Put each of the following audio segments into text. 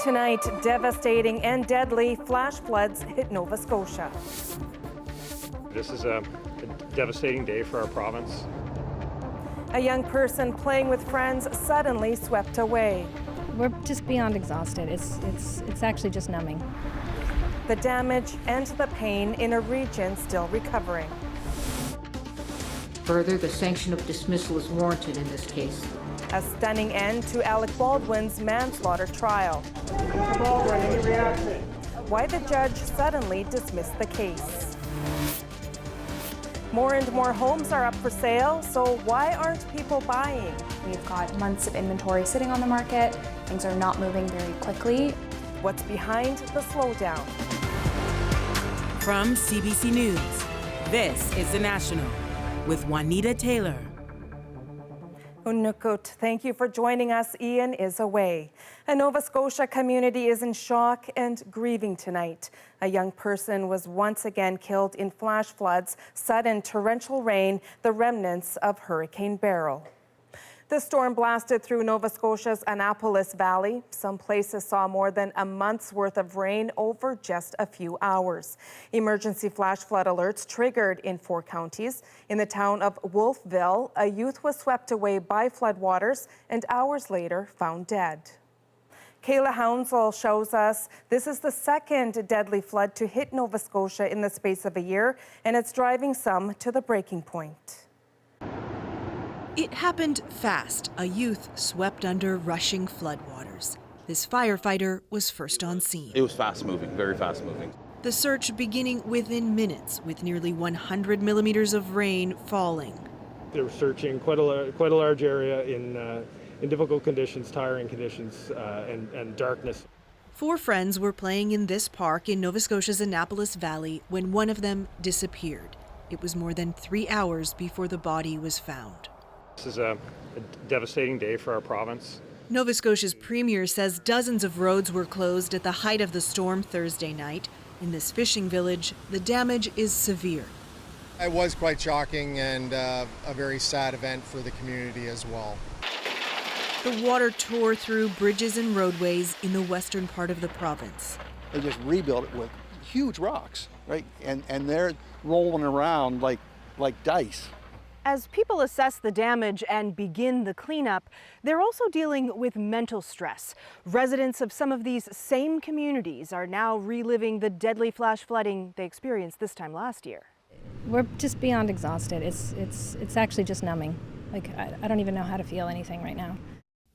Tonight, devastating and deadly flash floods hit Nova Scotia. This is a devastating day for our province. A young person playing with friends suddenly swept away. We're just beyond exhausted. It's actually just numbing. The damage and the pain in a region still recovering. Further, the sanction of dismissal is warranted in this case. A stunning end to Alec Baldwin's manslaughter trial. Mr. Baldwin, any reaction? Why the judge suddenly dismissed the case. More and more homes are up for sale, so why aren't people buying? We've got months of inventory sitting on the market. Things are not moving very quickly. What's behind the slowdown? From CBC News, this is The National with Juanita Taylor. Unukut, thank you for joining us. Ian is away. A Nova Scotia community is in shock and grieving tonight. A young person was once again killed in flash floods, sudden torrential rain, the remnants of Hurricane Beryl. The storm blasted through Nova Scotia's Annapolis Valley. Some places saw more than a month's worth of rain over just a few hours. Emergency flash flood alerts triggered in 4 counties. In the town of Wolfville, a youth was swept away by floodwaters and hours later found dead. Kayla Hounsell shows us this is the second deadly flood to hit Nova Scotia in the space of a year, and it's driving some to the breaking point. It happened fast. A youth swept under rushing floodwaters. This firefighter was first on scene. It was fast moving, very fast moving. The search beginning within minutes with nearly 100 millimeters of rain falling. They were searching quite a large area in difficult conditions, tiring conditions, and darkness. 4 friends were playing in this park in Nova Scotia's Annapolis Valley when one of them disappeared. It was more than 3 hours before the body was found. This is a devastating day for our province. Nova Scotia's premier says dozens of roads were closed at the height of the storm Thursday night. In this fishing village, the damage is severe. It was quite shocking and a very sad event for the community as well. The water tore through bridges and roadways in the western part of the province. They just rebuilt it with huge rocks, right? And they're rolling around like dice. As people assess the damage and begin the cleanup, they're also dealing with mental stress. Residents of some of these same communities are now reliving the deadly flash flooding they experienced this time last year. We're just beyond exhausted. It's actually just numbing. Like, I don't even know how to feel anything right now.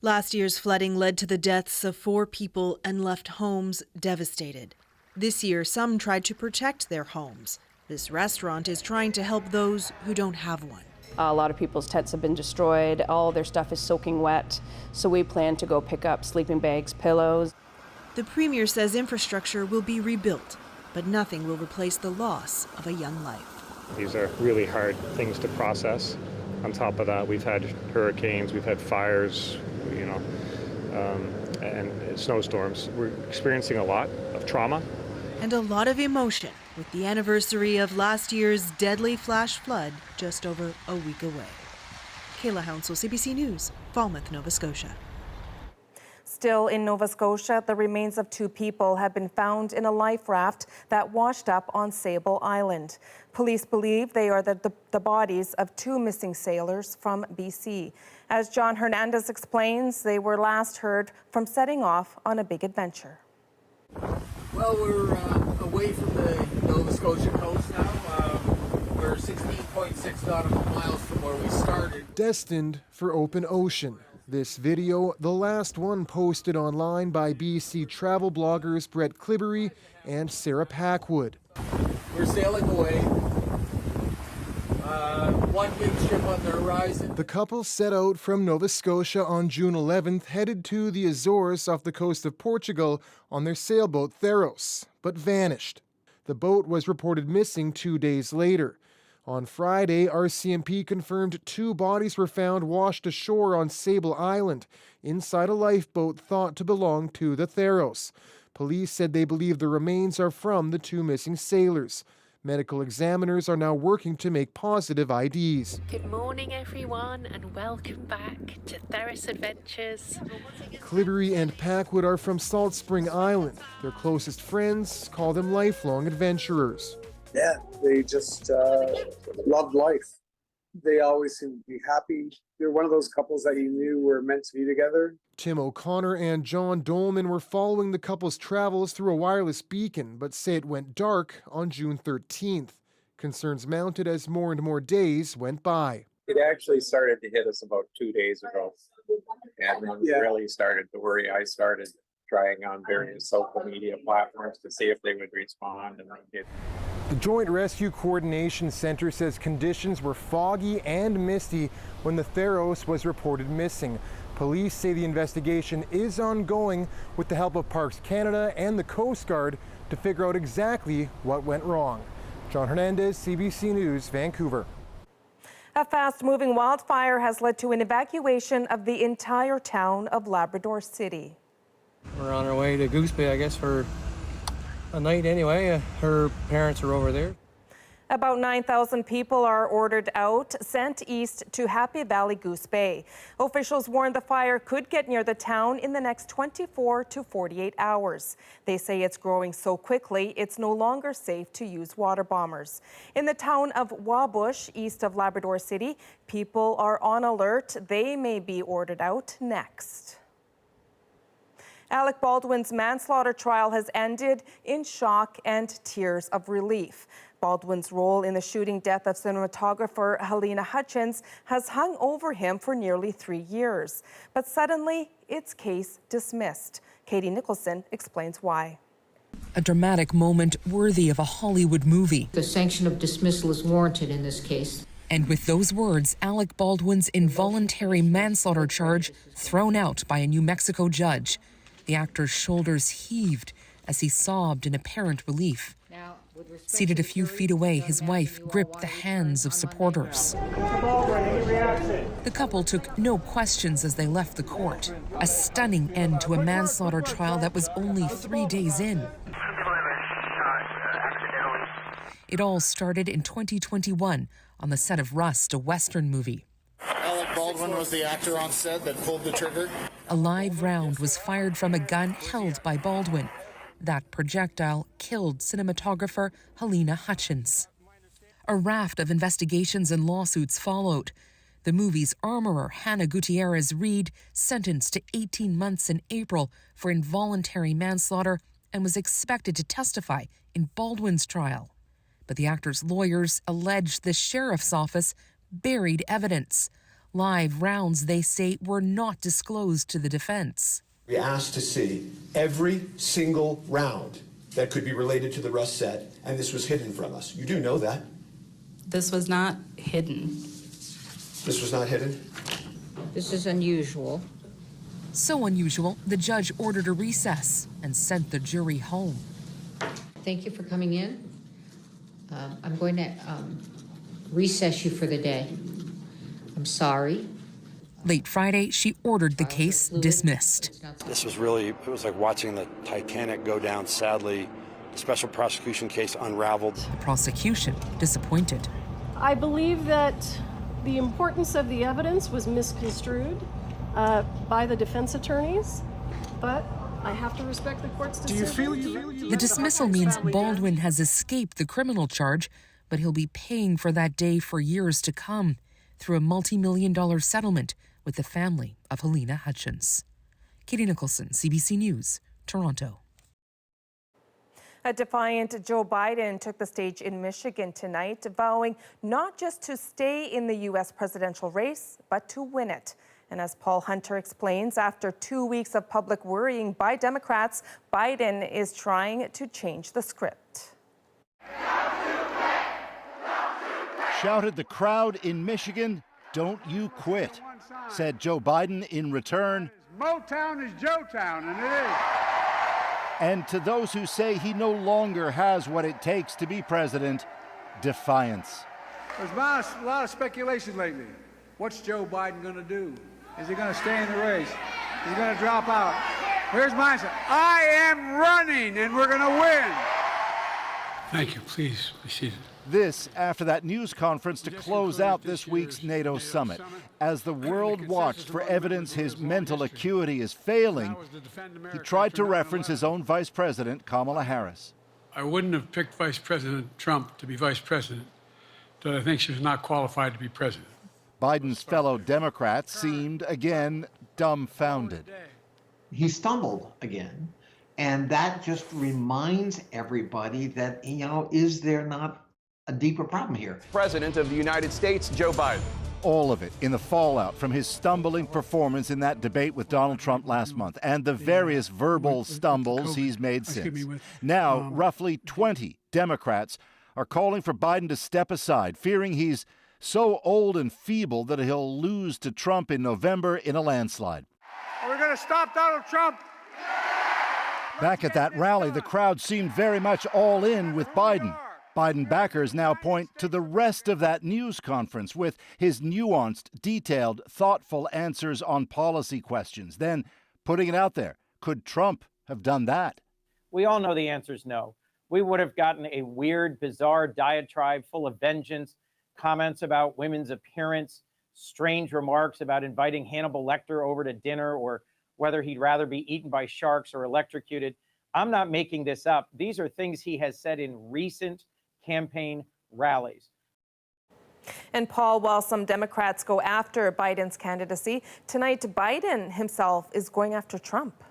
Last year's flooding led to the deaths of 4 people and left homes devastated. This year, some tried to protect their homes. This restaurant is trying to help those who don't have one. A lot of people's tents have been destroyed. All their stuff is soaking wet. So we plan to go pick up sleeping bags, pillows. The premier says infrastructure will be rebuilt, but nothing will replace the loss of a young life. These are really hard things to process. On top of that, we've had hurricanes, we've had fires, and snowstorms. We're experiencing a lot of trauma. And a lot of emotion with the anniversary of last year's deadly flash flood just over a week away. Kayla Hounsell, CBC News, Falmouth, Nova Scotia. Still in Nova Scotia, the remains of 2 people have been found in a life raft that washed up on Sable Island. Police believe they are the bodies of 2 missing sailors from BC. As John Hernandez explains, they were last heard from setting off on a big adventure. Well, we're away from the Nova Scotia coast now. We're 16.6 nautical miles from where we started. Destined for open ocean. This video, the last one posted online by BC travel bloggers Brett Clibbery and Sarah Packwood. We're sailing away. One big ship on the horizon. The couple set out from Nova Scotia on June 11th, headed to the Azores off the coast of Portugal on their sailboat Theros, but vanished. The boat was reported missing 2 days later. On Friday, RCMP confirmed 2 bodies were found washed ashore on Sable Island, inside a lifeboat thought to belong to the Theros. Police said they believe the remains are from the 2 missing sailors. Medical examiners are now working to make positive IDs. Good morning, everyone, and welcome back to Theros Adventures. Clibbery and Packwood are from Salt Spring Island. Their closest friends call them lifelong adventurers. Yeah, they just loved life. They always seemed to be happy. They're one of those couples that you knew were meant to be together. Tim O'Connor and John Dolman were following the couple's travels through a wireless beacon, but say it went dark on June 13th. Concerns mounted as more and more days went by. It actually started to hit us about 2 days ago. And then really started to worry. I started trying on various social media platforms to see if they would respond, and they did. The Joint Rescue Coordination Center says conditions were foggy and misty when the Theros was reported missing. Police say the investigation is ongoing with the help of Parks Canada and the Coast Guard to figure out exactly what went wrong. John Hernandez, CBC News, Vancouver. A fast-moving wildfire has led to an evacuation of the entire town of Labrador City. We're on our way to Goose Bay, I guess, for a night anyway. Her parents are over there. About 9,000 people are ordered out, sent east to Happy Valley Goose Bay. Officials warn the fire could get near the town in the next 24 to 48 hours. They say it's growing so quickly, it's no longer safe to use water bombers. In the town of Wabush, east of Labrador City, people are on alert. They may be ordered out next. Alec Baldwin's manslaughter trial has ended in shock and tears of relief. Baldwin's role in the shooting death of cinematographer Halyna Hutchins has hung over him for nearly 3 years. But suddenly, its case dismissed. Katie Nicholson explains why. A dramatic moment worthy of a Hollywood movie. The sanction of dismissal is warranted in this case. And with those words, Alec Baldwin's involuntary manslaughter charge thrown out by a New Mexico judge. The actor's shoulders heaved as he sobbed in apparent relief. Seated a few feet away, his wife gripped the hands of supporters. The couple took no questions as they left the court. A stunning end to a manslaughter trial that was only 3 days in. It all started in 2021 on the set of Rust, a Western movie. Alec Baldwin was the actor on set that pulled the trigger. A live round was fired from a gun held by Baldwin. That projectile killed cinematographer Halyna Hutchins. A raft of investigations and lawsuits followed. The movie's armorer, Hannah Gutierrez-Reed, sentenced to 18 months in April for involuntary manslaughter and was expected to testify in Baldwin's trial. But the actor's lawyers alleged the sheriff's office buried evidence. Live rounds, they say, were not disclosed to the defense. We asked to see every single round that could be related to the Rust set, and this was hidden from us. You do know that. This was not hidden. This was not hidden? This is unusual. So unusual, the judge ordered a recess and sent the jury home. Thank you for coming in. I'm going to recess you for the day. I'm sorry. Late Friday, she ordered the case dismissed. This was really, it was like watching the Titanic go down. Sadly, the special prosecution case unraveled. The prosecution disappointed. I believe that the importance of the evidence was misconstrued by the defense attorneys, but I have to respect the court's decision. The dismissal means Baldwin has escaped the criminal charge, but he'll be paying for that day for years to come through a multi-million-dollar settlement with the family of Halyna Hutchins. Katie Nicholson, CBC News, Toronto. A defiant Joe Biden took the stage in Michigan tonight, vowing not just to stay in the U.S. presidential race, but to win it. And as Paul Hunter explains, after 2 weeks of public worrying by Democrats, Biden is trying to change the script. Shouted the crowd in Michigan, "Don't you quit," said Joe Biden in return. Motown is Joetown, and it is. And to those who say he no longer has what it takes to be president, defiance. There's been a lot of speculation lately. What's Joe Biden going to do? Is he going to stay in the race? Is he going to drop out? Here's my answer. I am running, and we're going to win. Thank you. Please be seated. This after that news conference to close out this week's NATO summit. As the world watched for evidence his mental acuity is failing, he tried to reference his own Vice President, Kamala Harris. I wouldn't have picked Vice President Trump to be Vice President, but I think she was not qualified to be president. Biden's fellow Democrats seemed again dumbfounded. He stumbled again, and that just reminds everybody that, is there not a deeper problem here? President of the United States, Joe Biden. All of it in the fallout from his stumbling performance in that debate with Donald Trump last month and the various verbal stumbles he's made since. Now, roughly 20 Democrats are calling for Biden to step aside, fearing he's so old and feeble that he'll lose to Trump in November in a landslide. Are we going to stop Donald Trump? Back at that rally, the crowd seemed very much all in with Biden. Biden backers now point to the rest of that news conference with his nuanced, detailed, thoughtful answers on policy questions. Then putting it out there, could Trump have done that? We all know the answer is no. We would have gotten a weird, bizarre diatribe full of vengeance, comments about women's appearance, strange remarks about inviting Hannibal Lecter over to dinner or whether he'd rather be eaten by sharks or electrocuted. I'm not making this up. These are things he has said in recent campaign rallies. And Paul, while some Democrats go after Biden's candidacy, tonight Biden himself is going after Trump.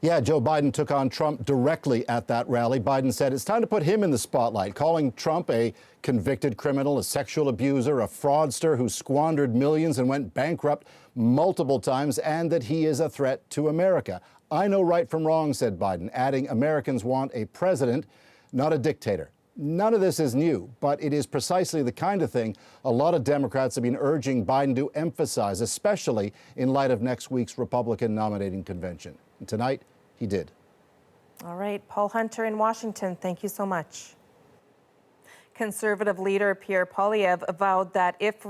Yeah, Joe Biden took on Trump directly at that rally. Biden said it's time to put him in the spotlight, calling Trump a convicted criminal, a sexual abuser, a fraudster who squandered millions and went bankrupt multiple times, and that he is a threat to America. I know right from wrong, said Biden, adding Americans want a president, not a dictator. None of this is new, but it is precisely the kind of thing a lot of Democrats have been urging Biden to emphasize, especially in light of next week's Republican nominating convention. And tonight, he did. All right, Paul Hunter in Washington, thank you so much. Conservative leader Pierre Poilievre vowed that if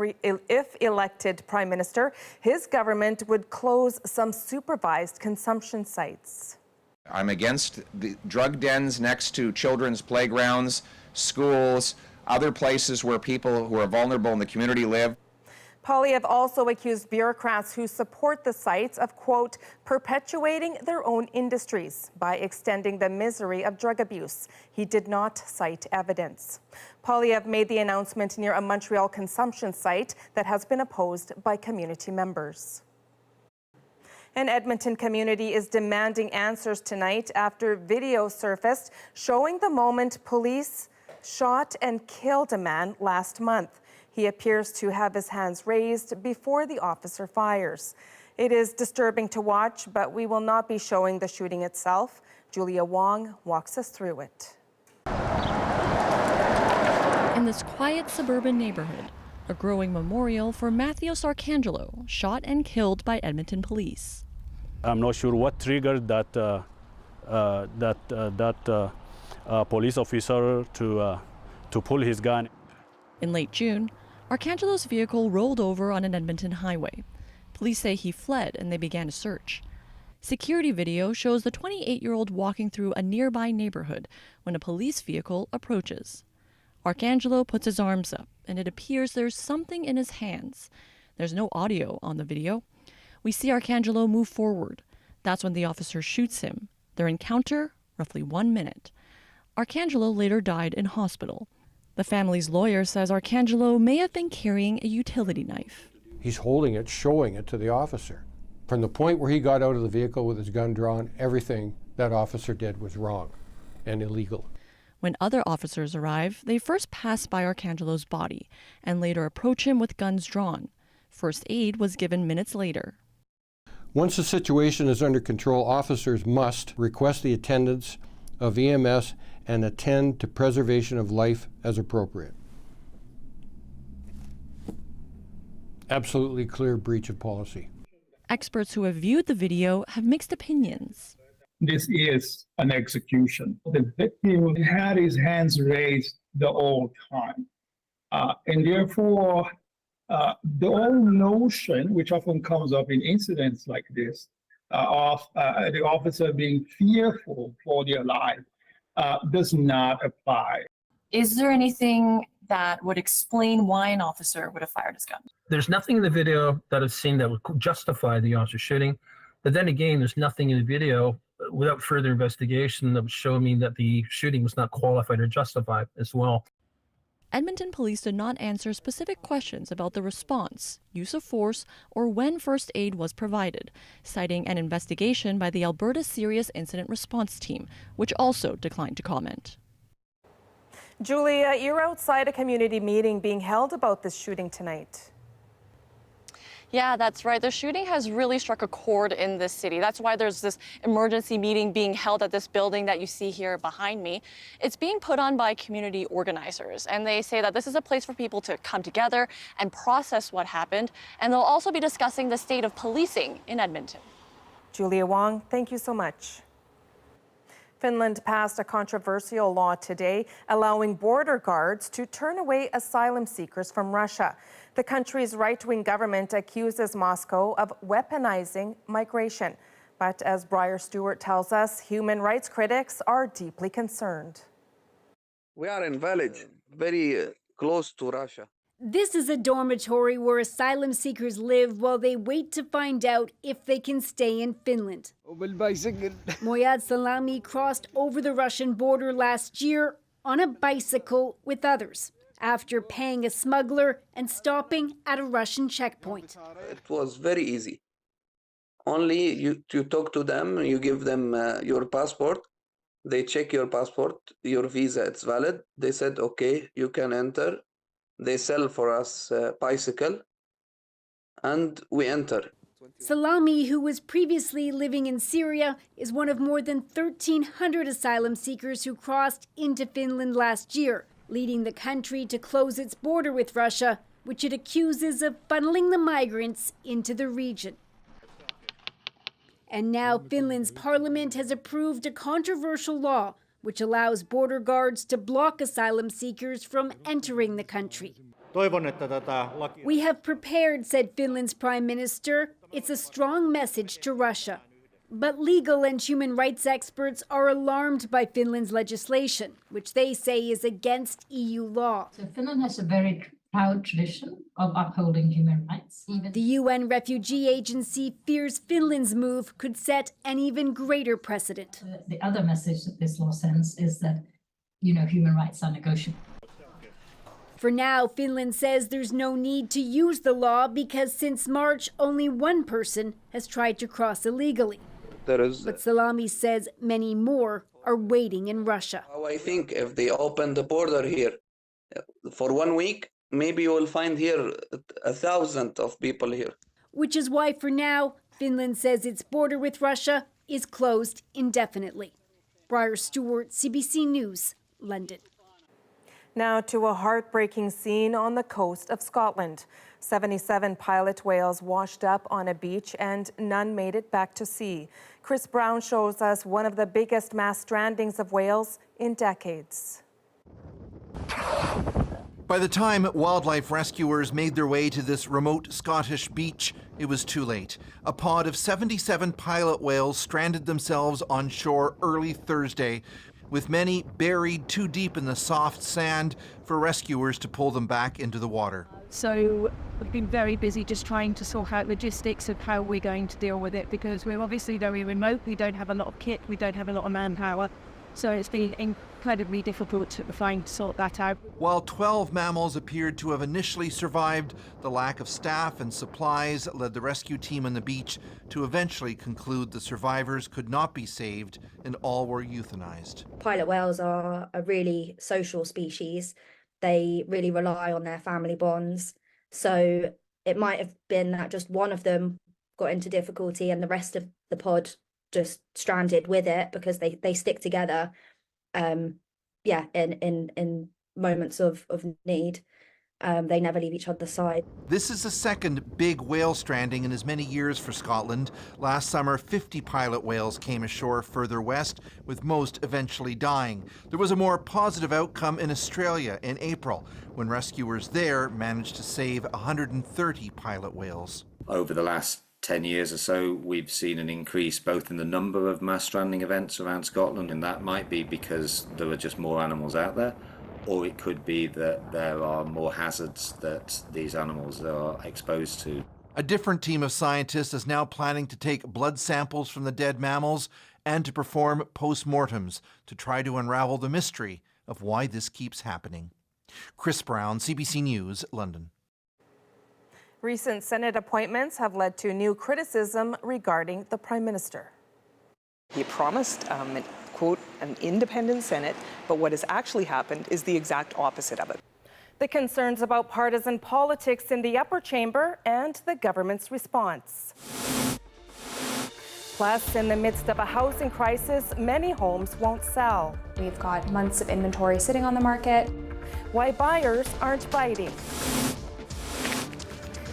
elected prime minister, his government would close some supervised consumption sites. I'm against the drug dens next to children's playgrounds, schools, other places where people who are vulnerable in the community live. Poilievre also accused bureaucrats who support the sites of, quote, perpetuating their own industries by extending the misery of drug abuse. He did not cite evidence. Poilievre made the announcement near a Montreal consumption site that has been opposed by community members. An Edmonton community is demanding answers tonight after video surfaced showing the moment police shot and killed a man last month. He appears to have his hands raised before the officer fires. It is disturbing to watch, but we will not be showing the shooting itself. Julia Wong walks us through it. In this quiet suburban neighborhood, a growing memorial for Matthews Arcangelo, shot and killed by Edmonton police. I'm not sure what triggered that police officer to pull his gun. In late June, Arcangelo's vehicle rolled over on an Edmonton highway. Police say he fled and they began a search. Security video shows the 28-year-old walking through a nearby neighborhood when a police vehicle approaches. Arcangelo puts his arms up, and it appears there's something in his hands. There's no audio on the video. We see Arcangelo move forward. That's when the officer shoots him. Their encounter, roughly 1 minute. Arcangelo later died in hospital. The family's lawyer says Arcangelo may have been carrying a utility knife. He's holding it, showing it to the officer. From the point where he got out of the vehicle with his gun drawn, everything that officer did was wrong and illegal. When other officers arrive, they first pass by Arcangelo's body and later approach him with guns drawn. First aid was given minutes later. Once the situation is under control, officers must request the attendance of EMS and attend to preservation of life as appropriate. Absolutely clear breach of policy. Experts who have viewed the video have mixed opinions. This is an execution. The victim had his hands raised the whole time. And therefore, the whole notion, which often comes up in incidents like this, of the officer being fearful for their life, does not apply. Is there anything that would explain why an officer would have fired his gun? There's nothing in the video that I've seen that would justify the officer shooting. But then again, there's nothing in the video without further investigation that would show me that the shooting was not qualified or justified as well. Edmonton police did not answer specific questions about the response, use of force, or when first aid was provided, citing an investigation by the Alberta Serious Incident Response Team, which also declined to comment. Julia, you're outside a community meeting being held about this shooting tonight. Yeah, that's right. The shooting has really struck a chord in this city. That's why there's this emergency meeting being held at this building that you see here behind me. It's being put on by community organizers, and they say that this is a place for people to come together and process what happened. And they'll also be discussing the state of policing in Edmonton. Julia Wong, thank you so much. Finland passed a controversial law today allowing border guards to turn away asylum seekers from Russia. The country's right-wing government accuses Moscow of weaponizing migration. But as Briar Stewart tells us, human rights critics are deeply concerned. We are in village, very close to Russia. This is a dormitory where asylum seekers live while they wait to find out if they can stay in Finland. Moyad Salami crossed over the Russian border last year on a bicycle with others, after paying a smuggler and stopping at a Russian checkpoint. It was very easy. Only you talk to them, you give them your passport, they check your passport, your visa, it's valid. They said, okay, you can enter. They sell for us a bicycle, and we enter. Salami, who was previously living in Syria, is one of more than 1,300 asylum seekers who crossed into Finland last year, leading the country to close its border with Russia, which it accuses of funneling the migrants into the region. And now Finland's parliament has approved a controversial law which allows border guards to block asylum seekers from entering the country. We have prepared, said Finland's Prime Minister. It's a strong message to Russia. But legal and human rights experts are alarmed by Finland's legislation, which they say is against EU law. So Finland has a very proud tradition of upholding human rights. The UN Refugee Agency fears Finland's move could set an even greater precedent. The other message that this law sends is that, human rights are negotiable. For now, Finland says there's no need to use the law because since March, only one person has tried to cross illegally. But Salami says many more are waiting in Russia. I think if they open the border here for 1 week, maybe you will find here 1,000 of people here. Which is why for now, Finland says its border with Russia is closed indefinitely. Briar Stewart, CBC News, London. Now to a heartbreaking scene on the coast of Scotland. 77 pilot whales washed up on a beach and none made it back to sea. Chris Brown shows us one of the biggest mass strandings of whales in decades. By the time wildlife rescuers made their way to this remote Scottish beach, it was too late. A pod of 77 pilot whales stranded themselves on shore early Thursday, with many buried too deep in the soft sand for rescuers to pull them back into the water. So we've been very busy just trying to sort out logistics of how we're going to deal with it, because we're obviously very remote, we don't have a lot of kit, we don't have a lot of manpower. So it's been incredibly difficult to sort that out. While 12 mammals appeared to have initially survived, the lack of staff and supplies led the rescue team on the beach to eventually conclude the survivors could not be saved and all were euthanized. Pilot whales are a really social species. They really rely on their family bonds. So it might have been that just one of them got into difficulty and the rest of the pod just stranded with it because they stick together in moments of need. They never leave each other's side. This is the second big whale stranding in as many years for Scotland. Last summer, 50 pilot whales came ashore further west, with most eventually dying. There was a more positive outcome in Australia in April, when rescuers there managed to save 130 pilot whales. Over the last 10 years or so, we've seen an increase both in the number of mass stranding events around Scotland, and that might be because there are just more animals out there, or it could be that there are more hazards that these animals are exposed to. A different team of scientists is now planning to take blood samples from the dead mammals and to perform post-mortems to try to unravel the mystery of why this keeps happening. Chris Brown, CBC News, London. Recent Senate appointments have led to new criticism regarding the Prime Minister. He promised, quote, an independent Senate, but what has actually happened is the exact opposite of it. The concerns about partisan politics in the upper chamber and the government's response. Plus, in the midst of a housing crisis, many homes won't sell. We've got months of inventory sitting on the market. Why buyers aren't biting.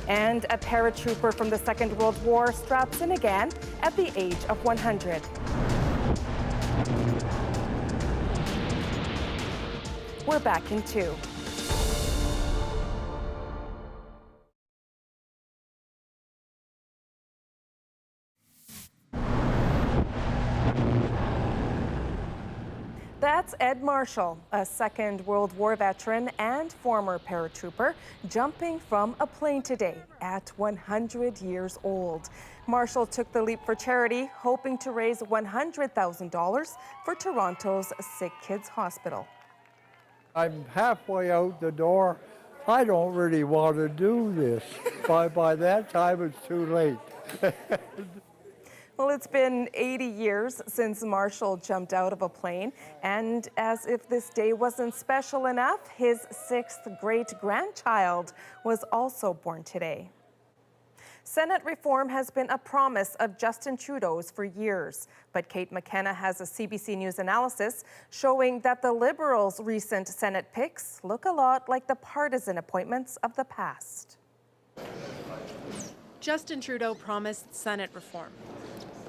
And a paratrooper from the Second World War straps in again at the age of 100. We're back in 2. That's Ed Marshall, a Second World War veteran and former paratrooper, jumping from a plane today at 100 years old. Marshall took the leap for charity, hoping to raise $100,000 for Toronto's Sick Kids Hospital. I'm halfway out the door. I don't really want to do this. By that time, it's too late. Well, it's been 80 years since Marshall jumped out of a plane, and as if this day wasn't special enough, his 6th great-grandchild was also born today. Senate reform has been a promise of Justin Trudeau's for years, but Kate McKenna has a CBC News analysis showing that the Liberals' recent Senate picks look a lot like the partisan appointments of the past. Justin Trudeau promised Senate reform.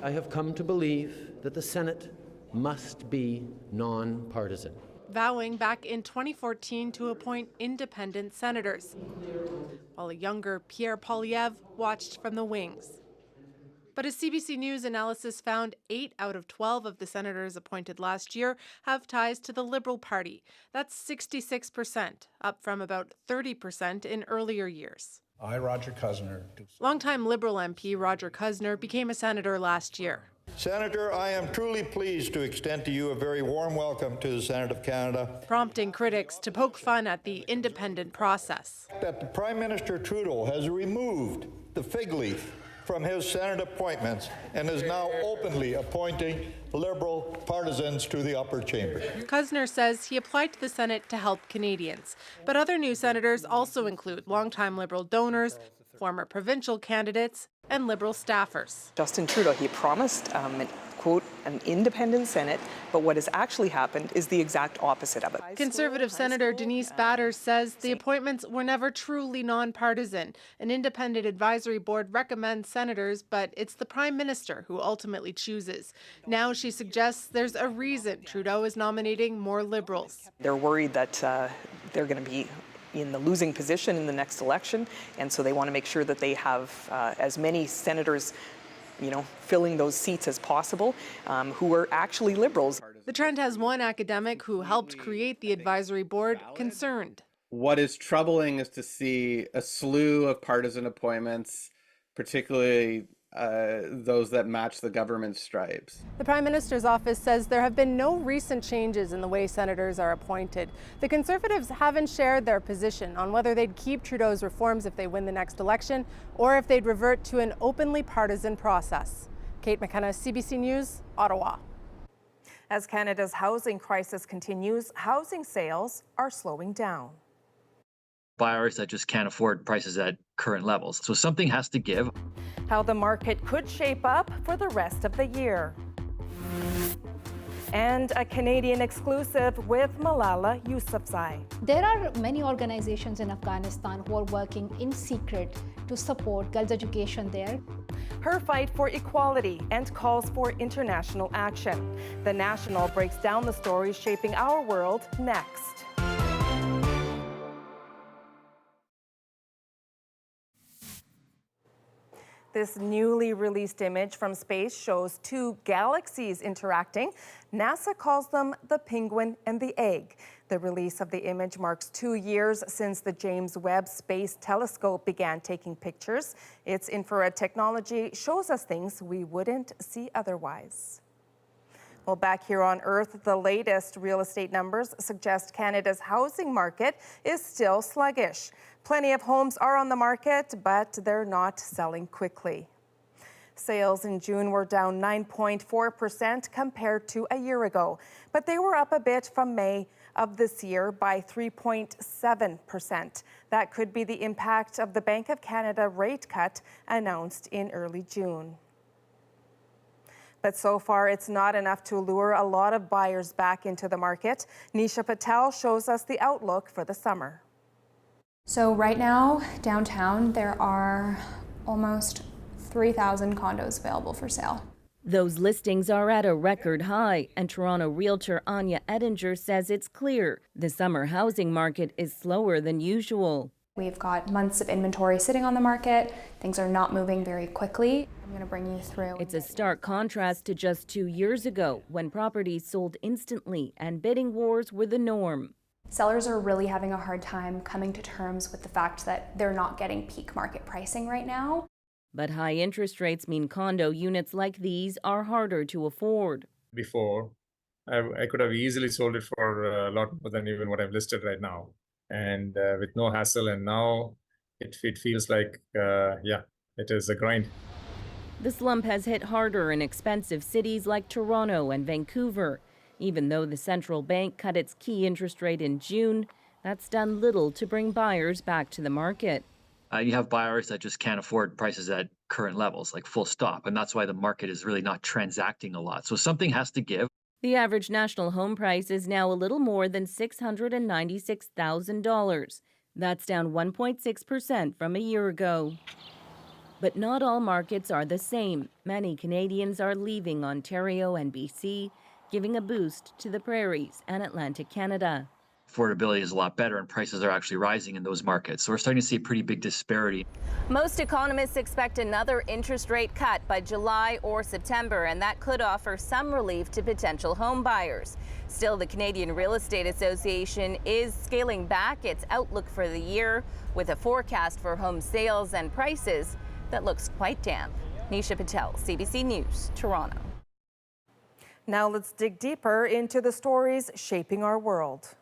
I have come to believe that the Senate must be non-partisan. Vowing back in 2014 to appoint independent senators, while a younger Pierre Poilievre watched from the wings. But as CBC News analysis found, 8 out of 12 of the senators appointed last year have ties to the Liberal Party. That's 66%, up from about 30% in earlier years. I, Roger Cuzner. Longtime Liberal MP Roger Cuzner became a senator last year. Senator, I am truly pleased to extend to you a very warm welcome to the Senate of Canada. Prompting critics to poke fun at the independent process. That the Prime Minister Trudeau has removed the fig leaf from his Senate appointments and is now openly appointing Liberal partisans to the upper chamber. Cuzner says he applied to the Senate to help Canadians. But other new senators also include longtime Liberal donors, former provincial candidates, and Liberal staffers. Justin Trudeau, he promised, quote, an independent Senate, but what has actually happened is the exact opposite of it. Conservative Senator Denise Batters says the appointments were never truly nonpartisan. An independent advisory board recommends senators, but it's the Prime Minister who ultimately chooses. Now she suggests there's a reason Trudeau is nominating more Liberals. They're worried that they're going to be in the losing position in the next election, and so they want to make sure that they have as many senators filling those seats as possible, who are actually Liberals. The Trend has one academic who helped create the advisory board concerned. What is troubling is to see a slew of partisan appointments, particularly those that match the government's stripes. The Prime Minister's office says there have been no recent changes in the way senators are appointed. The Conservatives haven't shared their position on whether they'd keep Trudeau's reforms if they win the next election or if they'd revert to an openly partisan process. Kate McKenna, CBC News, Ottawa. As Canada's housing crisis continues, housing sales are slowing down. Buyers that just can't afford prices at current levels. So something has to give. How the market could shape up for the rest of the year. And a Canadian exclusive with Malala Yousafzai. There are many organizations in Afghanistan who are working in secret to support girls' education there. Her fight for equality and calls for international action. The National breaks down the stories shaping our world next. This newly released image from space shows two galaxies interacting. NASA calls them the penguin and the egg. The release of the image marks 2 years since the James Webb Space Telescope began taking pictures. Its infrared technology shows us things we wouldn't see otherwise. Well, back here on Earth, the latest real estate numbers suggest Canada's housing market is still sluggish. Plenty of homes are on the market, but they're not selling quickly. Sales in June were down 9.4% compared to a year ago, but they were up a bit from May of this year by 3.7%. That could be the impact of the Bank of Canada rate cut announced in early June. But so far, it's not enough to lure a lot of buyers back into the market. Nisha Patel shows us the outlook for the summer. So right now, downtown, there are almost 3,000 condos available for sale. Those listings are at a record high, and Toronto realtor Anya Edinger says it's clear the summer housing market is slower than usual. We've got months of inventory sitting on the market. Things are not moving very quickly. I'm going to bring you through. It's a stark contrast to just 2 years ago when properties sold instantly and bidding wars were the norm. Sellers are really having a hard time coming to terms with the fact that they're not getting peak market pricing right now. But high interest rates mean condo units like these are harder to afford. Before, I could have easily sold it for a lot more than even what I've listed right now. And with no hassle, and now it feels like, it is a grind. The slump has hit harder in expensive cities like Toronto and Vancouver. Even though the central bank cut its key interest rate in June, that's done little to bring buyers back to the market. You have buyers that just can't afford prices at current levels, like full stop. And that's why the market is really not transacting a lot. So something has to give. The average national home price is now a little more than $696,000. That's down 1.6% from a year ago. But not all markets are the same. Many Canadians are leaving Ontario and BC, giving a boost to the prairies and Atlantic Canada. Affordability is a lot better and prices are actually rising in those markets. So we're starting to see a pretty big disparity. Most economists expect another interest rate cut by July or September, and that could offer some relief to potential home buyers. Still, the Canadian Real Estate Association is scaling back its outlook for the year with a forecast for home sales and prices that looks quite damp. Nisha Patel, CBC News, Toronto. Now let's dig deeper into the stories shaping our world.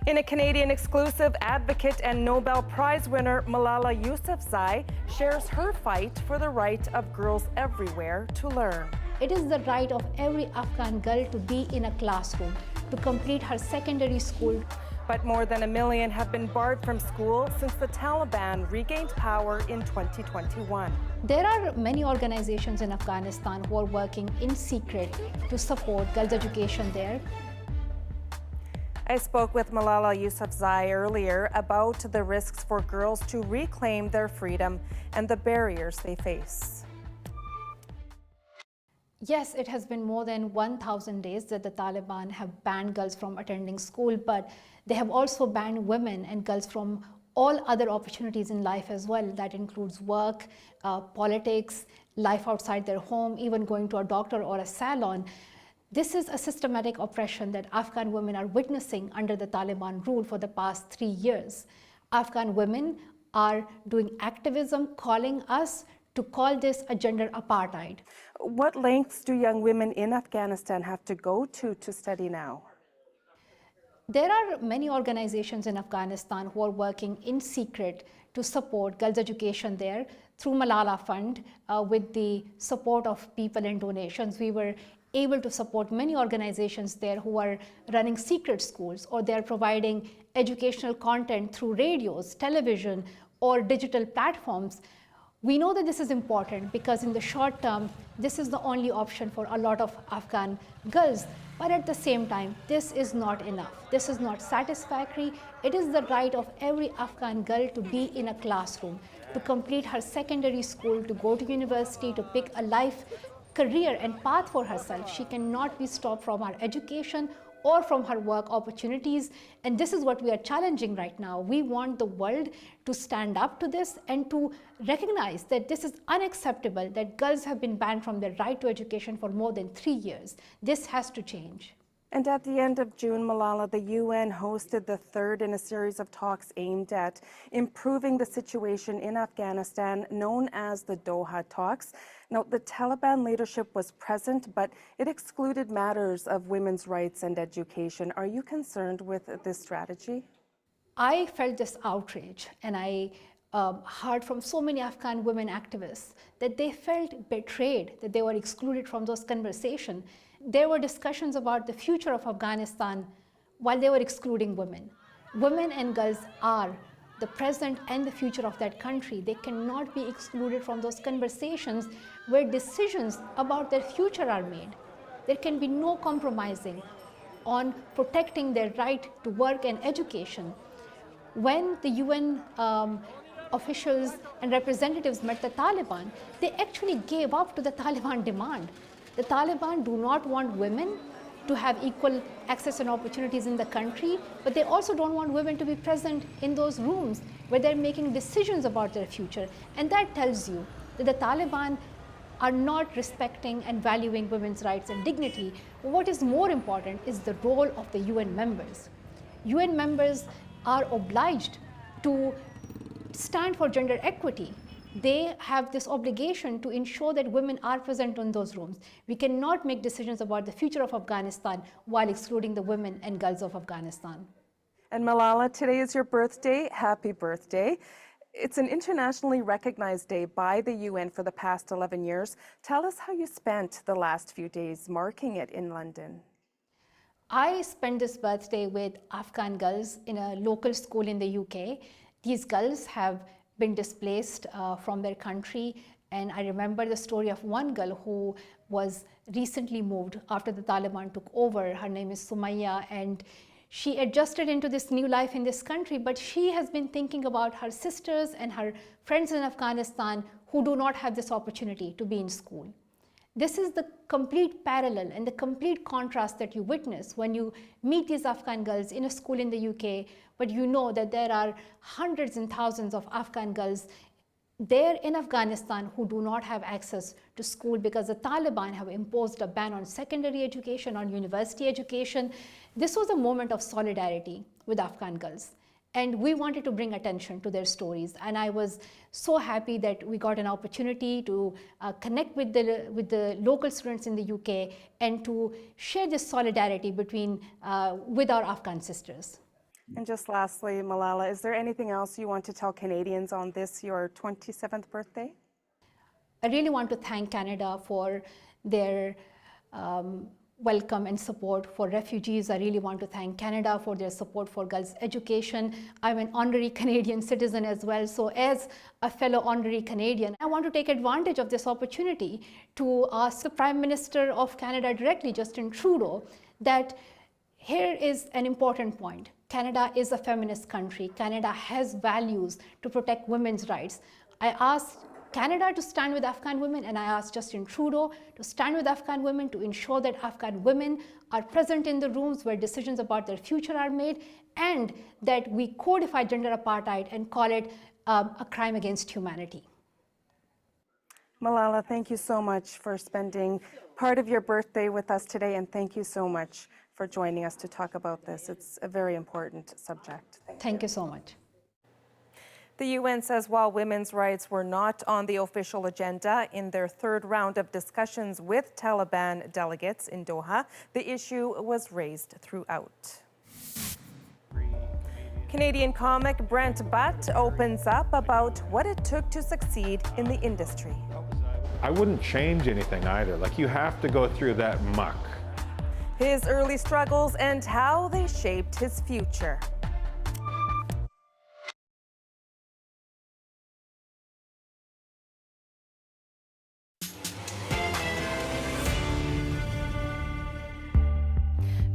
In a Canadian exclusive, advocate and Nobel Prize winner Malala Yousafzai shares her fight for the right of girls everywhere to learn. It is the right of every Afghan girl to be in a classroom, to complete her secondary school. But more than 1 million have been barred from school since the Taliban regained power in 2021. There are many organizations in Afghanistan who are working in secret to support girls' education there. I spoke with Malala Yousafzai earlier about the risks for girls to reclaim their freedom and the barriers they face. Yes, it has been more than 1,000 days that the Taliban have banned girls from attending school, but they have also banned women and girls from all other opportunities in life as well. That includes work, politics, life outside their home, even going to a doctor or a salon. This is a systematic oppression that Afghan women are witnessing under the Taliban rule for the past 3 years. Afghan women are doing activism, calling us to call this a gender apartheid. What lengths do young women in Afghanistan have to go to study now? There are many organizations in Afghanistan who are working in secret to support girls' education there through Malala Fund with the support of people and donations. We were able to support many organizations there who are running secret schools, or they're providing educational content through radios, television, or digital platforms. We know that this is important because in the short term, this is the only option for a lot of Afghan girls. But at the same time, this is not enough. This is not satisfactory. It is the right of every Afghan girl to be in a classroom, to complete her secondary school, to go to university, to pick a life, career and path for herself. She cannot be stopped from her education or from her work opportunities. And this is what we are challenging right now. We want the world to stand up to this and to recognize that this is unacceptable, that girls have been banned from their right to education for more than 3 years. This has to change. And at the end of June, Malala, the UN hosted the third in a series of talks aimed at improving the situation in Afghanistan, known as the Doha talks. Now, the Taliban leadership was present, but it excluded matters of women's rights and education. Are you concerned with this strategy? I felt this outrage, and I heard from so many Afghan women activists that they felt betrayed, that they were excluded from those conversations. There were discussions about the future of Afghanistan while they were excluding women. Women and girls are the present and the future of that country. They cannot be excluded from those conversations where decisions about their future are made. There can be no compromising on protecting their right to work and education. When the UN officials and representatives met the Taliban, they actually gave up to the Taliban demand. The Taliban do not want women to have equal access and opportunities in the country, but they also don't want women to be present in those rooms where they're making decisions about their future. And that tells you that the Taliban are not respecting and valuing women's rights and dignity. What is more important is the role of the UN members. UN members are obliged to stand for gender equity. They have this obligation to ensure that women are present in those rooms. We cannot make decisions about the future of Afghanistan while excluding the women and girls of Afghanistan. And Malala, today is your birthday. Happy birthday. It's an internationally recognized day by the UN for the past 11 years. Tell us how you spent the last few days marking it in London. I spent this birthday with Afghan girls in a local school in the UK. These girls have been displaced from their country, and I remember the story of one girl who was recently moved after the Taliban took over. Her name is Sumaya, and she adjusted into this new life in this country, but she has been thinking about her sisters and her friends in Afghanistan who do not have this opportunity to be in school. This is the complete parallel and the complete contrast that you witness when you meet these Afghan girls in a school in the UK, but you know that there are hundreds and thousands of Afghan girls there in Afghanistan who do not have access to school because the Taliban have imposed a ban on secondary education, on university education. This was a moment of solidarity with Afghan girls. And we wanted to bring attention to their stories. And I was so happy that we got an opportunity to connect with the local students in the UK and to share this solidarity with our Afghan sisters. And just lastly, Malala, is there anything else you want to tell Canadians on this, your 27th birthday? I really want to thank Canada for their welcome and support for refugees. I really want to thank Canada for their support for girls' education. I'm an honorary Canadian citizen as well. So as a fellow honorary Canadian, I want to take advantage of this opportunity to ask the Prime Minister of Canada directly, Justin Trudeau, that here is an important point. Canada is a feminist country. Canada has values to protect women's rights. I asked Canada to stand with Afghan women, and I asked Justin Trudeau to stand with Afghan women to ensure that Afghan women are present in the rooms where decisions about their future are made, and that we codify gender apartheid and call it a crime against humanity. Malala, thank you so much for spending part of your birthday with us today, and thank you so much for joining us to talk about this. It's a very important subject. Thank you so much. The UN says while women's rights were not on the official agenda in their third round of discussions with Taliban delegates in Doha, the issue was raised throughout. Canadian comic Brent Butt opens up about what it took to succeed in the industry. I wouldn't change anything either. Like, you have to go through that muck. His early struggles and how they shaped his future.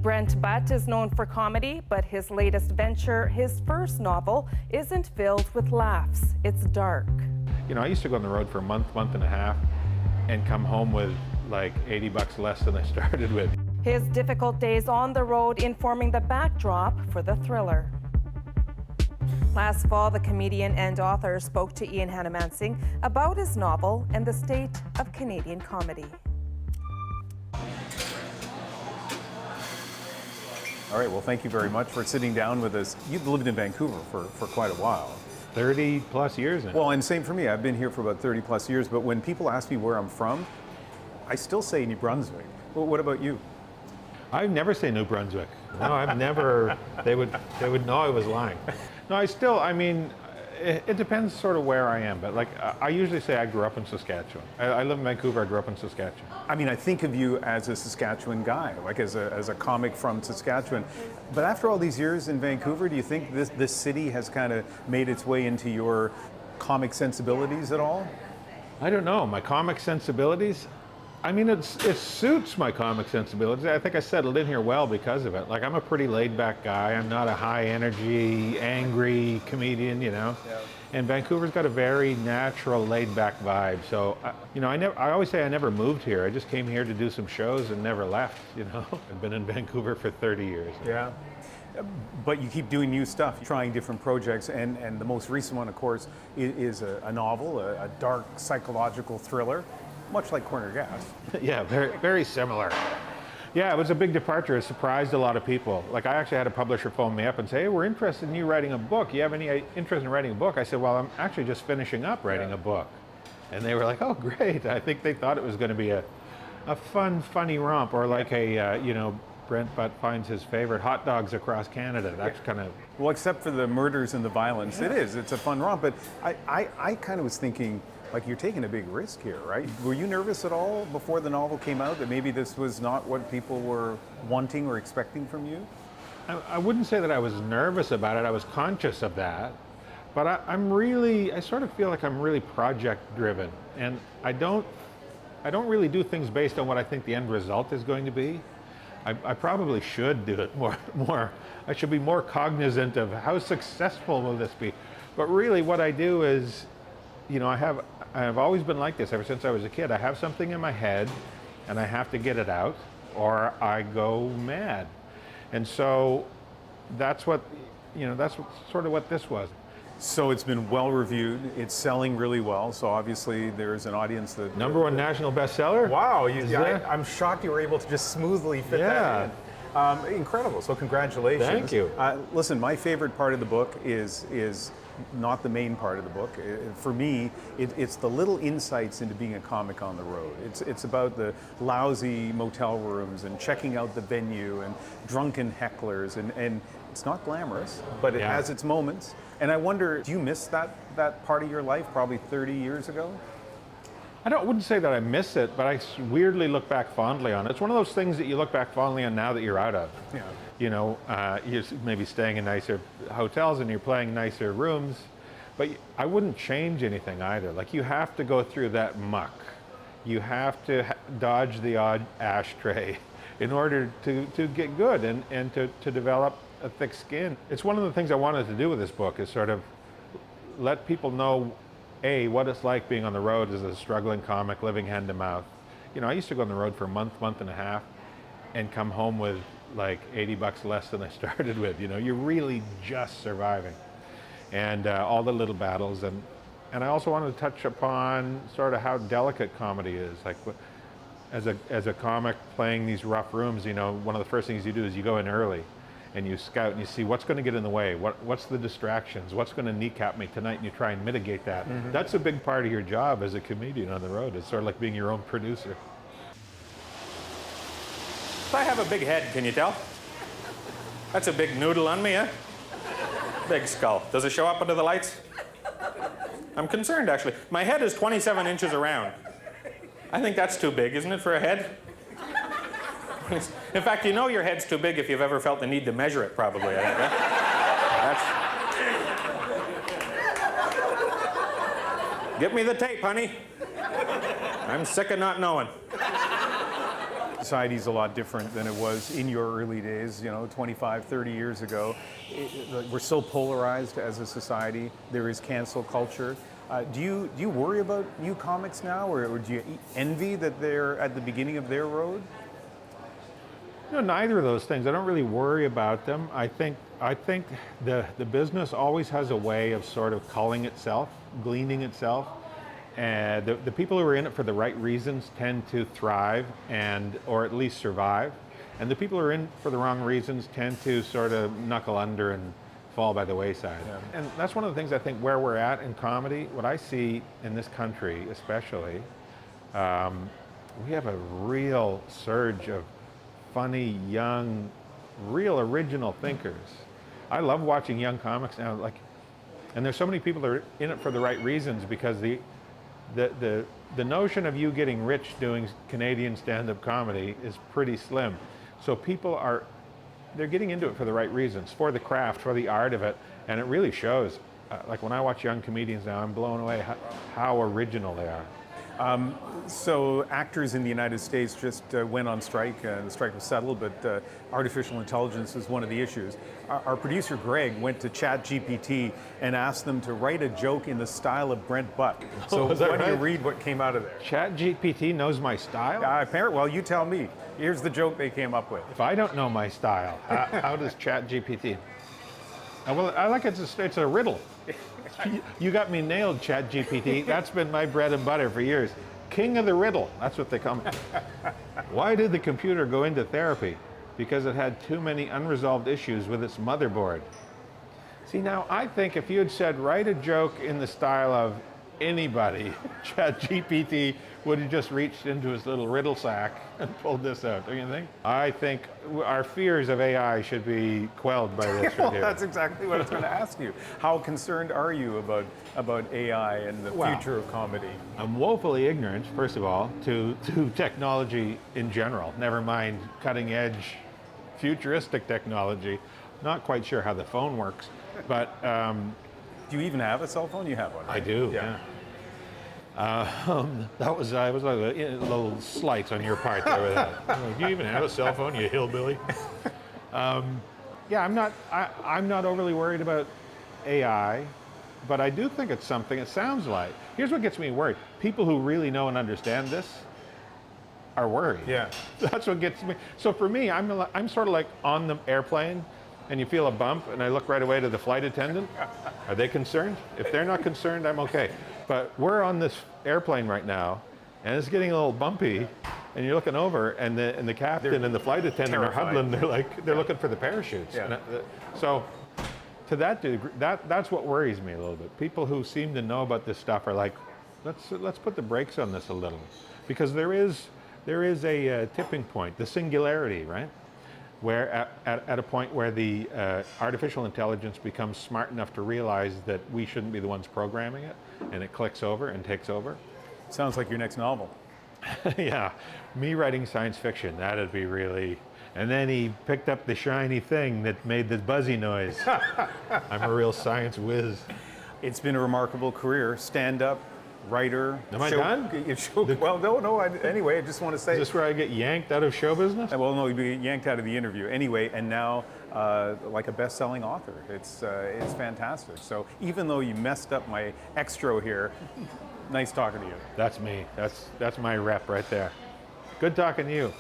Brent Butt is known for comedy, but his latest venture, his first novel, isn't filled with laughs. It's dark. You know, I used to go on the road for a month and a half, and come home with like $80 less than I started with. His difficult days on the road informing the backdrop for the thriller. Last fall, the comedian and author spoke to Ian Hannamansing about his novel and the state of Canadian comedy. All right, well, thank you very much for sitting down with us. You've lived in Vancouver for quite a while. 30 plus years now. Well, and same for me. I've been here for about 30 plus years, but when people ask me where I'm from, I still say New Brunswick. Well, what about you? I never say New Brunswick. No, I've never, they would know I was lying. No, I mean, it depends sort of where I am, but like, I usually say I grew up in Saskatchewan. I live in Vancouver, I grew up in Saskatchewan. I mean, I think of you as a Saskatchewan guy, like as a comic from Saskatchewan. But after all these years in Vancouver, do you think this city has kind of made its way into your comic sensibilities at all? I don't know, my comic sensibilities? I mean, it suits my comic sensibilities. I think I settled in here well because of it. Like, I'm a pretty laid-back guy. I'm not a high-energy, angry comedian, you know. Yeah. And Vancouver's got a very natural, laid-back vibe. So, you know, I always say I never moved here. I just came here to do some shows and never left, you know. I've been in Vancouver for 30 years. Yeah. But you keep doing new stuff, trying different projects, and the most recent one, of course, is a novel, a dark psychological thriller. Much like Corner Gas. Yeah, very, very similar. Yeah, it was a big departure. It surprised a lot of people. Like, I actually had a publisher phone me up and say, hey, we're interested in you writing a book. You have any interest in writing a book? I said, well, I'm actually just finishing up writing a book. And they were like, oh, great. I think they thought it was going to be a fun, funny romp, or like a, you know, Brent Butt finds his favorite hot dogs across Canada. That's kind of... Well, except for the murders and the violence, it is. It's a fun romp. But I kind of was thinking, like, you're taking a big risk here, right? Were you nervous at all before the novel came out that maybe this was not what people were wanting or expecting from you? I wouldn't say that I was nervous about it. I was conscious of that. But I sort of feel like I'm really project driven. And I don't really do things based on what I think the end result is going to be. I probably should do it more. I should be more cognizant of how successful will this be. But really what I do is, you know, I've always been like this ever since I was a kid. I have something in my head and I have to get it out or I go mad. And so that's what, you know, that's sort of what this was. So it's been well reviewed. It's selling really well. So obviously there's an audience that... #1 national bestseller. Wow. I'm shocked you were able to just smoothly fit that in. Incredible. So congratulations. Thank you. Listen, my favorite part of the book is not the main part of the book. For me, it's the little insights into being a comic on the road. It's about the lousy motel rooms and checking out the venue and drunken hecklers, and it's not glamorous, but it has its moments. And I wonder, do you miss that part of your life probably 30 years ago? I wouldn't say that I miss it, but I weirdly look back fondly on it. It's one of those things that you look back fondly on now that you're out of. Yeah. You know, you're maybe staying in nicer hotels and you're playing nicer rooms, but I wouldn't change anything either. Like, you have to go through that muck. You have to dodge the odd ashtray in order to get good and to develop a thick skin. It's one of the things I wanted to do with this book, is sort of let people know, A, what it's like being on the road as a struggling comic living hand to mouth. You know, I used to go on the road for a month and a half and come home with like $80 less than I started with. You know, you're really just surviving. And all the little battles. And I also wanted to touch upon sort of how delicate comedy is. Like, as a comic playing these rough rooms, you know, one of the first things you do is you go in early and you scout and you see what's going to get in the way, what's the distractions, what's going to kneecap me tonight, and you try and mitigate that. Mm-hmm. That's a big part of your job as a comedian on the road. It's sort of like being your own producer. I have a big head, can you tell? That's a big noodle on me, eh? Big skull. Does it show up under the lights? I'm concerned, actually. My head is 27 inches around. I think that's too big, isn't it, for a head? In fact, you know your head's too big if you've ever felt the need to measure it, probably. I think, right? Get me the tape, honey. I'm sick of not knowing. Society's a lot different than it was in your early days, you know, 25, 30 years ago. We're so polarized as a society. There is cancel culture. Do you worry about new comics now, or do you envy that they're at the beginning of their road? No, neither of those things. I don't really worry about them. I think the business always has a way of sort of culling itself, gleaning itself. And the people who are in it for the right reasons tend to thrive or at least survive. And the people who are in for the wrong reasons tend to sort of knuckle under and fall by the wayside. Yeah. And that's one of the things I think where we're at in comedy, what I see in this country especially, we have a real surge of funny, young, real original thinkers. I love watching young comics now, and there's so many people that are in it for the right reasons, because the notion of you getting rich doing Canadian stand-up comedy is pretty slim. So people they're getting into it for the right reasons, for the craft, for the art of it, and it really shows. Like when I watch young comedians now, I'm blown away how original they are. So actors in the United States just went on strike, and the strike was settled, but artificial intelligence is one of the issues. Our producer Greg went to ChatGPT and asked them to write a joke in the style of Brent Butt. So why don't you read what came out of there? ChatGPT knows my style? Well, you tell me. Here's the joke they came up with. If I don't know my style, how does ChatGPT? Well, I like it's a riddle. You got me nailed, ChatGPT. That's been my bread and butter for years. King of the riddle, that's what they call me. Why did the computer go into therapy? Because it had too many unresolved issues with its motherboard. See, now I think if you had said, write a joke in the style of anybody, ChatGPT would have just reached into his little riddle sack and pulled this out, don't you think? I think our fears of AI should be quelled by this. Well, that's exactly what I was going to ask you. How concerned are you about AI and the future of comedy? I'm woefully ignorant, first of all, to technology in general, never mind cutting edge, futuristic technology. Not quite sure how the phone works, but... do you even have a cell phone? You have one, right? I do, yeah. That was like a little slight on your part there with that. Do you even have a cell phone, you hillbilly? Yeah, I'm not overly worried about AI, but I do think it's something, it sounds like. Here's what gets me worried. People who really know and understand this are worried. Yeah. That's what gets me. So for me, I'm sort of like on the airplane, and you feel a bump, and I look right away to the flight attendant. Are they concerned? If they're not concerned, I'm okay. But we're on this airplane right now, and it's getting a little bumpy, and you're looking over, and the captain and the flight attendant are huddling. They're looking for the parachutes. Yeah. So to that degree, that's what worries me a little bit. People who seem to know about this stuff are like, let's put the brakes on this a little, because there is a tipping point, the singularity, right? Where at a point where the artificial intelligence becomes smart enough to realize that we shouldn't be the ones programming it, and it clicks over and takes over. Sounds like your next novel. Yeah, me writing science fiction, that'd be really... And then he picked up the shiny thing that made the buzzy noise. I'm a real science whiz. It's been a remarkable career, stand-up, writer. Am I done? Well, no. Anyway, I just want to say... Is this where I get yanked out of show business? Well, no, you get yanked out of the interview. Anyway, and now like a best-selling author. It's fantastic. So even though you messed up my extra here, nice talking to you. That's me. That's my rep right there. Good talking to you.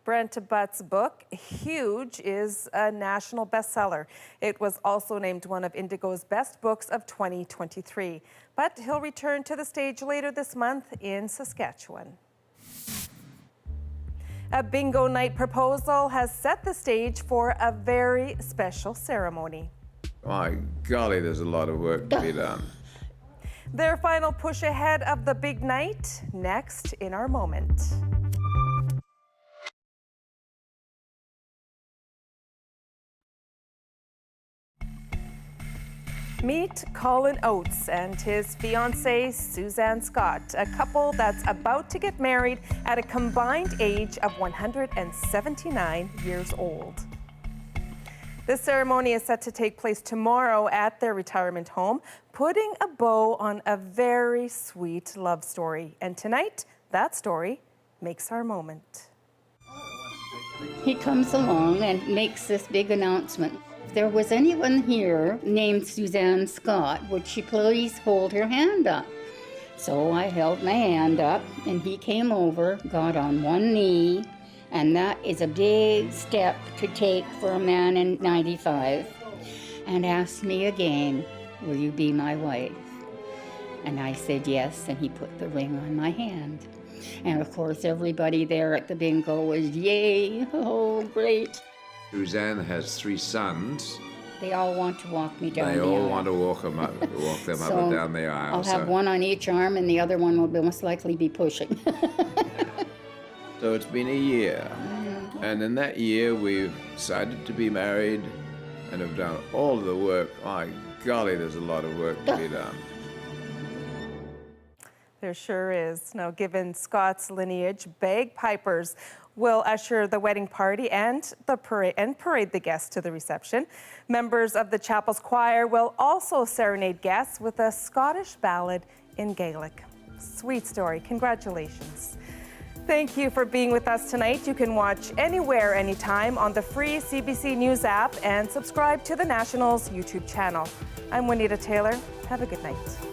Brent Butt's book, Huge, is a national bestseller. It was also named one of Indigo's best books of 2023. But he'll return to the stage later this month in Saskatchewan. A bingo night proposal has set the stage for a very special ceremony. My golly, there's a lot of work to be done. Their final push ahead of the big night, next in our moment. Meet Colin Oates and his fiancée, Suzanne Scott, a couple that's about to get married at a combined age of 179 years old. This ceremony is set to take place tomorrow at their retirement home, putting a bow on a very sweet love story. And tonight, that story makes our moment. He comes along and makes this big announcement. If there was anyone here named Suzanne Scott, would she please hold her hand up? So I held my hand up, and he came over, got on one knee, And that is a big step to take for a man in 95. And asked me again, will you be my wife? And I said yes, and he put the ring on my hand. And of course, everybody there at the bingo was, yay, oh, great. Suzanne has 3 sons. They all want to walk me down They the aisle. all want to walk them up and down the aisle. I'll have one on each arm, and the other one will most likely be pushing. So it's been a year. And in that year, we've decided to be married and have done all of the work. My golly, there's a lot of work to be done. There sure is. Now, given Scott's lineage, bagpipers will usher the wedding party and parade the guests to the reception. Members of the chapel's choir will also serenade guests with a Scottish ballad in Gaelic. Sweet story. Congratulations. Thank you for being with us tonight. You can watch anywhere, anytime on the free CBC News app and subscribe to the National's YouTube channel. I'm Juanita Taylor. Have a good night.